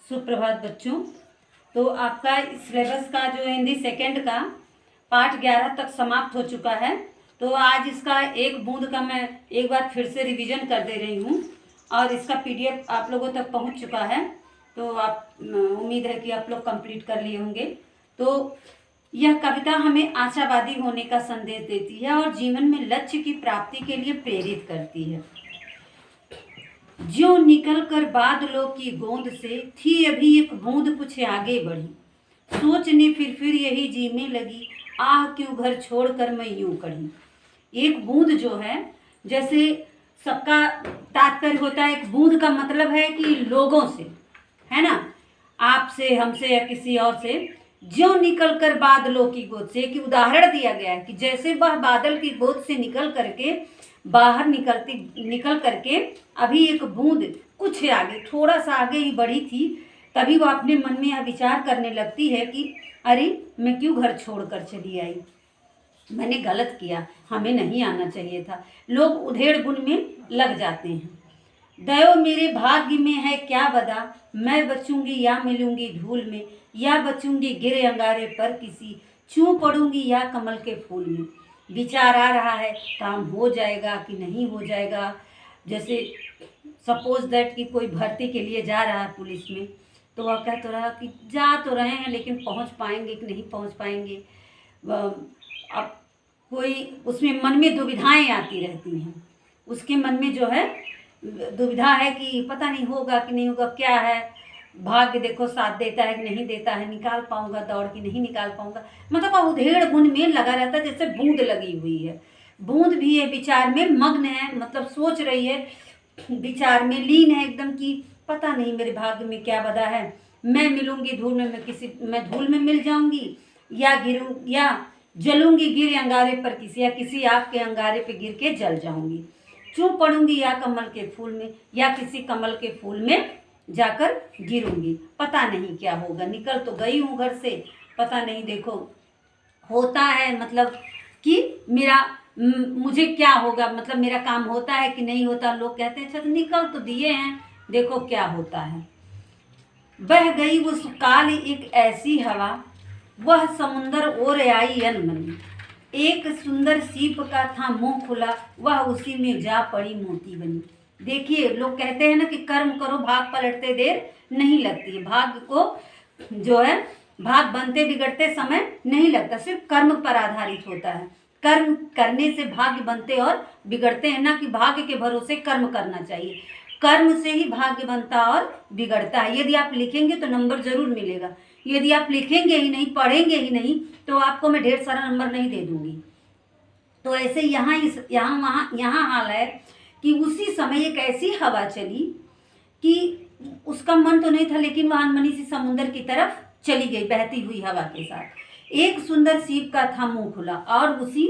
सुप्रभात बच्चों। तो आपका सिलेबस का जो हिंदी सेकंड का पाठ 11 तक समाप्त हो चुका है। तो आज इसका एक बूंद का मैं एक बार फिर से रिवीजन कर दे रही हूँ और इसका पीडीएफ आप लोगों तक पहुँच चुका है। तो आप उम्मीद है कि आप लोग कंप्लीट कर लिए होंगे। तो यह कविता हमें आशावादी होने का संदेश देती है और जीवन में लक्ष्य की प्राप्ति के लिए प्रेरित करती है। ज्यों निकल कर बादलों की गोंद से थी अभी एक बूंद कुछ आगे बढ़ी, सोचने फिर यही जीने लगी, आह क्यों घर छोड़कर मैं यूं कढ़ी। एक बूंद जो है, जैसे सबका तात्पर्य होता है, एक बूंद का मतलब है कि लोगों से, है ना, आपसे, हमसे या किसी और से। ज्यों निकल कर बादलों की गोद से, एक उदाहरण दिया गया है कि जैसे वह बादल की गोद से निकल करके बाहर निकल करके अभी एक बूंद कुछ आगे, थोड़ा सा आगे ही बढ़ी थी, तभी वो अपने मन में यह विचार करने लगती है कि अरे मैं क्यों घर छोड़कर चली आई, मैंने गलत किया, हमें नहीं आना चाहिए था। लोग उधेड़ बुन में लग जाते हैं। दयो मेरे भाग्य में है क्या बदा, मैं बचूंगी या मिलूंगी धूल में, या बचूंगी गिरे अंगारे पर किसी, चूं पड़ूंगी या कमल के फूल में। विचार आ रहा है काम हो जाएगा कि नहीं हो जाएगा। जैसे सपोज दैट कि कोई भर्ती के लिए जा रहा है पुलिस में, तो वह कह तो रहा कि जा तो रहे हैं लेकिन पहुंच पाएंगे कि नहीं पहुंच पाएंगे। अब कोई उसमें मन में दुविधाएं आती रहती हैं, उसके मन में जो है दुविधा है कि पता नहीं होगा कि नहीं होगा, क्या है, भाग्य देखो साथ देता है कि नहीं देता है, निकाल पाऊंगा दौड़ की नहीं निकाल पाऊंगा। मतलब उधेड़ बुन में लगा रहता है, जैसे बूंद लगी हुई है। बूंद भी है विचार में मग्न है, मतलब सोच रही है, विचार में लीन है एकदम कि पता नहीं मेरे भाग्य में क्या बदा है, मैं मिलूंगी धूल में, मैं धूल में मिल जाऊंगी या गिरूं या जलूंगी गिर अंगारे पर किसी, या किसी आग के अंगारे पे गिर के जल जाऊंगी, चूं पड़ूंगी या कमल के फूल में, या किसी कमल के फूल में जाकर गिरूंगी, पता नहीं क्या होगा। निकल तो गई हूँ घर से, पता नहीं देखो होता है, मतलब कि मुझे क्या होगा, मतलब मेरा काम होता है कि नहीं होता। लोग कहते हैं अच्छा तो निकल तो दिए हैं, देखो क्या होता है। बह गई वो सुकाल एक ऐसी हवा, वह समुंदर ओर आई अनमनी, एक सुंदर सीप का था मुंह खुला, वह उसी में जा पड़ी मोती बनी। देखिए लोग कहते हैं ना कि कर्म करो भाग पलटते देर नहीं लगती है। भाग्य को जो है भाग बनते बिगड़ते समय नहीं लगता, सिर्फ कर्म पर आधारित होता है। कर्म करने से भाग्य बनते और बिगड़ते हैं, ना कि भाग्य के भरोसे कर्म करना चाहिए। कर्म से ही भाग्य बनता और बिगड़ता है। यदि आप लिखेंगे तो नंबर जरूर मिलेगा, यदि आप लिखेंगे ही नहीं, पढ़ेंगे ही नहीं, तो आपको मैं ढेर सारा नंबर नहीं दे दूंगी। तो ऐसे यहाँ हाल है कि उसी समय एक ऐसी हवा चली कि उसका मन तो नहीं था, लेकिन वह अनमनी सी समुंदर की तरफ चली गई बहती हुई हवा के साथ। एक सुंदर सीप का था मुंह खुला, और उसी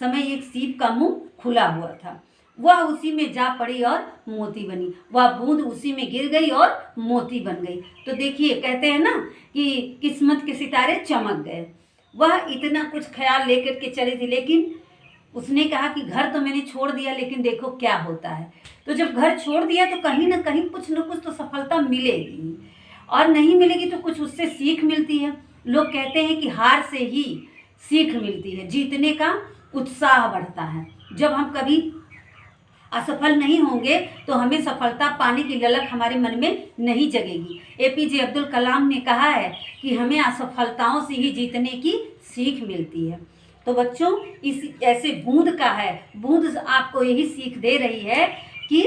समय एक सीप का मुंह खुला हुआ था, वह उसी में जा पड़ी और मोती बनी। वह बूंद उसी में गिर गई और मोती बन गई। तो देखिए कहते हैं ना कि किस्मत के सितारे चमक गए। वह इतना कुछ ख्याल लेकर के चली थी, लेकिन उसने कहा कि घर तो मैंने छोड़ दिया, लेकिन देखो क्या होता है। तो जब घर छोड़ दिया तो कहीं ना कहीं कुछ न कुछ तो सफलता मिलेगी, और नहीं मिलेगी तो कुछ उससे सीख मिलती है। लोग कहते हैं कि हार से ही सीख मिलती है, जीतने का उत्साह बढ़ता है। जब हम कभी असफल नहीं होंगे तो हमें सफलता पाने की ललक हमारे मन में नहीं जगेगी। एपीजे अब्दुल कलाम ने कहा है कि हमें असफलताओं से ही जीतने की सीख मिलती है। तो बच्चों इस ऐसे बूंद का है, बूंद आपको यही सीख दे रही है कि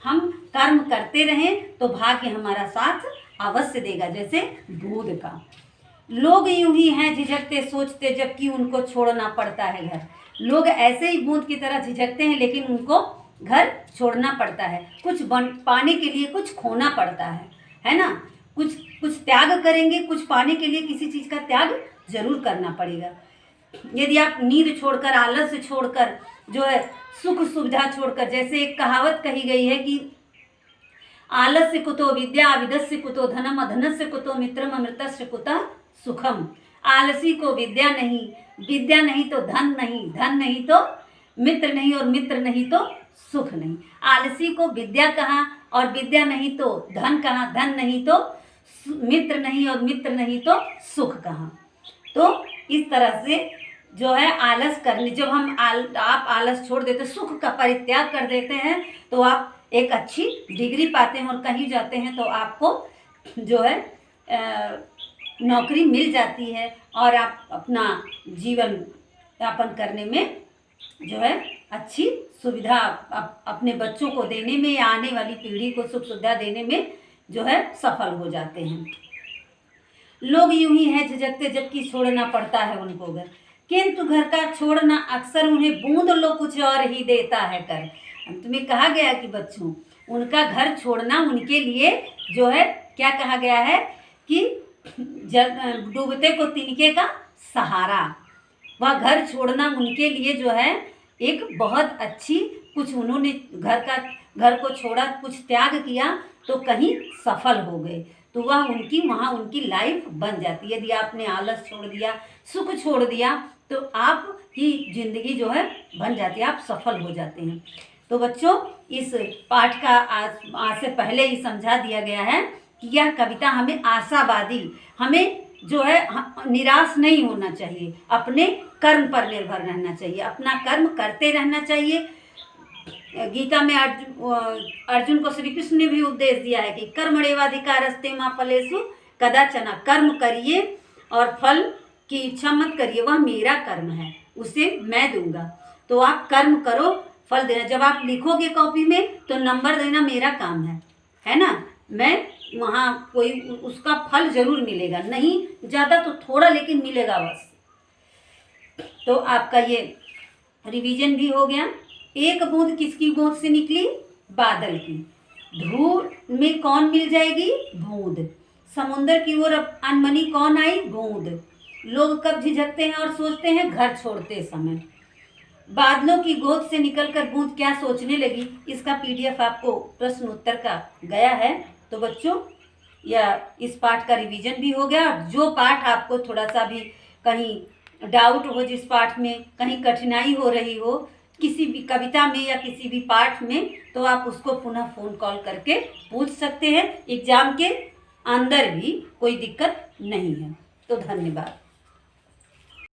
हम कर्म करते रहें तो भाग्य हमारा साथ अवश्य देगा, जैसे बूंद का। लोग यूं ही हैं झिझकते सोचते, जबकि उनको छोड़ना पड़ता है घर। लोग ऐसे ही बूंद की तरह झिझकते हैं, लेकिन उनको घर छोड़ना पड़ता है। कुछ पाने के लिए कुछ खोना पड़ता है ना। कुछ त्याग करेंगे, कुछ पाने के लिए किसी चीज़ का त्याग जरूर करना पड़ेगा। यदि आप नींद छोड़कर, आलस्य छोड़कर, जो है सुख सुविधा छोड़कर, जैसे एक कहावत कही गई है कि आलस्य कुतो विद्या, अविदस्य कुतो धनम, अधनस्य कुतो मित्रम, अमृतस्य कुतः सुखम। आलसी को विद्या नहीं, विद्या नहीं तो धन नहीं, धन नहीं तो मित्र नहीं, और मित्र नहीं तो सुख नहीं। आलसी को विद्या कहाँ, और विद्या नहीं तो धन कहाँ, धन नहीं तो मित्र नहीं और मित्र नहीं तो सुख कहाँ। तो इस तरह से जो है आलस करने, जब आप आलस छोड़ देते, सुख का परित्याग कर देते हैं, तो आप एक अच्छी डिग्री पाते हैं और कहीं जाते हैं तो आपको जो है नौकरी मिल जाती है और आप अपना जीवन यापन करने में जो है अच्छी सुविधा अपने बच्चों को देने में या आने वाली पीढ़ी को सुख सुविधा देने में जो है सफल हो जाते हैं। लोग यूं ही हैं झिझकते जबकि छोड़ना पड़ता है उनको घर, किंतु घर का छोड़ना अक्सर उन्हें बूंद लो कुछ और ही देता है कर। अंत में कहा गया कि बच्चों, उनका घर छोड़ना उनके लिए जो है क्या कहा गया है कि डूबते को तिनके का सहारा, वह घर छोड़ना उनके लिए जो है एक बहुत अच्छी, कुछ उन्होंने घर को छोड़ा, कुछ त्याग किया तो कहीं सफल हो गए, तो वह वहाँ उनकी लाइफ बन जाती है। यदि आपने आलस छोड़ दिया, सुख छोड़ दिया, तो आपकी ज़िंदगी जो है बन जाती है, आप सफल हो जाते हैं। तो बच्चों, इस पाठ का आज से पहले ही समझा दिया गया है कि यह कविता हमें आशावादी, हमें जो है निराश नहीं होना चाहिए, अपने कर्म पर निर्भर रहना चाहिए, अपना कर्म करते रहना चाहिए। गीता में अर्जुन को श्री कृष्ण ने भी उपदेश दिया है कि कर्मण्येवाधिकारस्ते मा फलेषु कदाचन, कर्म करिए और फल की इच्छा मत करिए, वह मेरा कर्म है, उसे मैं दूंगा। तो आप कर्म करो, फल देना। जब आप लिखोगे कॉपी में तो नंबर देना मेरा काम है ना, मैं वहाँ कोई उसका फल जरूर मिलेगा, नहीं ज़्यादा तो थोड़ा, लेकिन मिलेगा बस। तो आपका ये रिवीजन भी हो गया। एक बूंद किसकी गोद से निकली? बादल की। धूल में कौन मिल जाएगी? बूंद। समुंदर की ओर अनमनी कौन आई? बूंद। लोग कब झिझकते हैं और सोचते हैं? घर छोड़ते समय। बादलों की गोद से निकलकर बूंद क्या सोचने लगी? इसका PDF आपको प्रश्न उत्तर का गया है। तो बच्चों, यह इस पाठ का रिवीजन भी हो गया। जो पाठ आपको थोड़ा सा भी कहीं डाउट हो, जिस पाठ में कहीं कठिनाई हो रही हो, किसी भी कविता में या किसी भी पाठ में, तो आप उसको पुनः फ़ोन कॉल करके पूछ सकते हैं। एग्ज़ाम के अंदर भी कोई दिक्कत नहीं है। तो धन्यवाद।